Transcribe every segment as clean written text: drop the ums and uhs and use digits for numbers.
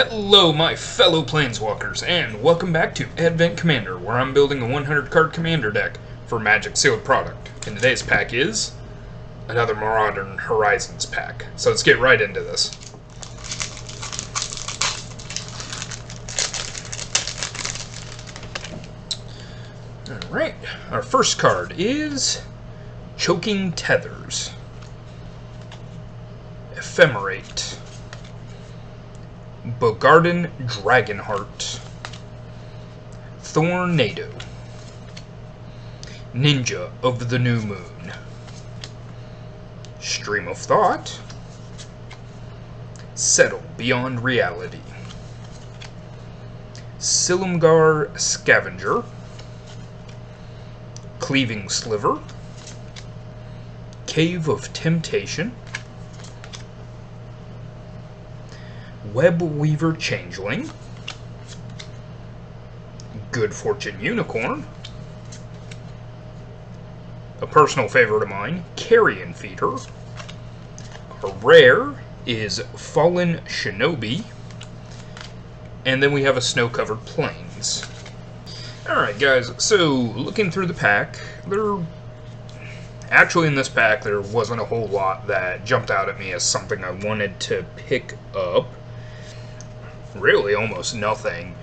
Hello, my fellow Planeswalkers, and welcome back to Advent Commander, where I'm building a 100-card Commander deck for Magic Sealed Product. And today's pack is another Modern Horizons pack. So let's get right into this. Alright, our first card is Choking Tethers. Ephemerate. Bogarden Dragonheart, Thornado, Ninja of the New Moon, Stream of Thought, Settle Beyond Reality, Silumgar Scavenger, Cleaving Sliver, Cave of Temptation, Webweaver Changeling, Good Fortune Unicorn, a personal favorite of mine, Carrion Feeder. Our rare is Fallen Shinobi, and then we have a Snow-Covered Plains. Alright guys, so looking through the pack, actually in this pack there wasn't a whole lot that jumped out at me as something I wanted to pick up. Really almost nothing.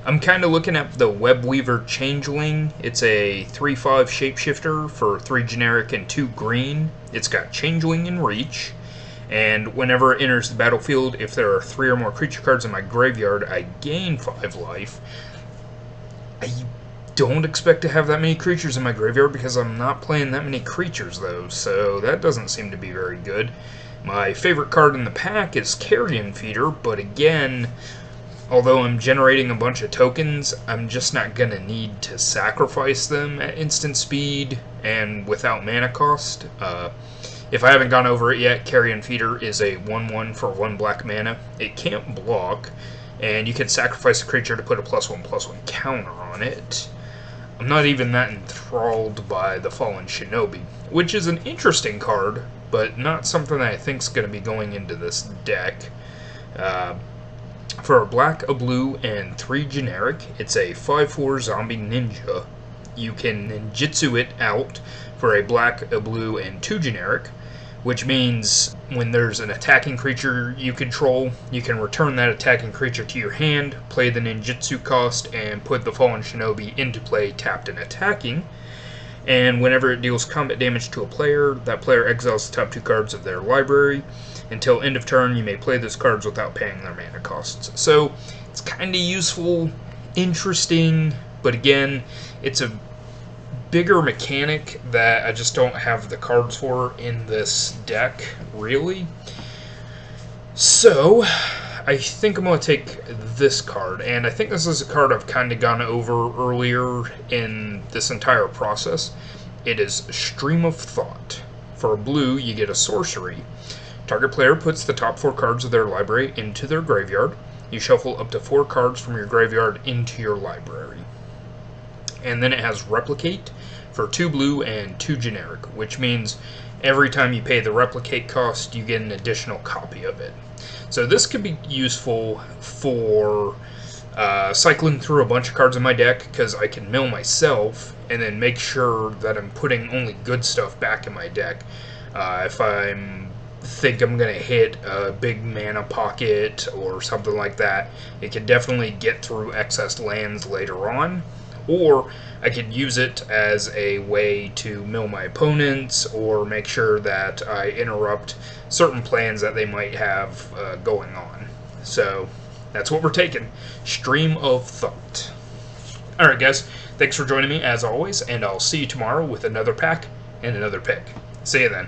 I'm kind of looking at the Webweaver Changeling. It's a 3/5 shapeshifter for 3 generic and 2 green. It's got Changeling and Reach, and whenever it enters the battlefield, if there are 3 or more creature cards in my graveyard, I gain 5 life. I don't expect to have that many creatures in my graveyard because I'm not playing that many creatures though, so that doesn't seem to be very good. My favorite card in the pack is Carrion Feeder, but again, although I'm generating a bunch of tokens, I'm just not going to need to sacrifice them at instant speed and without mana cost. If I haven't gone over it yet, Carrion Feeder is a 1/1 for 1 black mana. It can't block, and you can sacrifice a creature to put a +1/+1 counter on it. I'm not even that enthralled by the Fallen Shinobi, which is an interesting card, but not something that I think is going to be going into this deck. For a black, a blue, and 3 generic, it's a 5/4 zombie ninja. You can ninjutsu it out for a black, a blue, and 2 generic, which means when there's an attacking creature you control, you can return that attacking creature to your hand, play the ninjutsu cost, and put the Fallen Shinobi into play tapped and attacking. And whenever it deals combat damage to a player, that player exiles the top 2 cards of their library. Until end of turn, you may play those cards without paying their mana costs. So, it's kind of useful, interesting, but again, it's a bigger mechanic that I just don't have the cards for in this deck, really. So, I think I'm going to take this card, and I think this is a card I've kind of gone over earlier in this entire process. It is Stream of Thought. For a blue, you get a sorcery. Target player puts the top 4 cards of their library into their graveyard. You shuffle up to 4 cards from your graveyard into your library. And then it has Replicate for 2 blue and 2 generic, which means every time you pay the Replicate cost, you get an additional copy of it. So this could be useful for cycling through a bunch of cards in my deck, because I can mill myself and then make sure that I'm putting only good stuff back in my deck. If I think I'm going to hit a big mana pocket or something like that, it can definitely get through excess lands later on. Or I could use it as a way to mill my opponents or make sure that I interrupt certain plans that they might have going on. So that's what we're taking. Stream of Thought. Alright guys, thanks for joining me as always, and I'll see you tomorrow with another pack and another pick. See you then.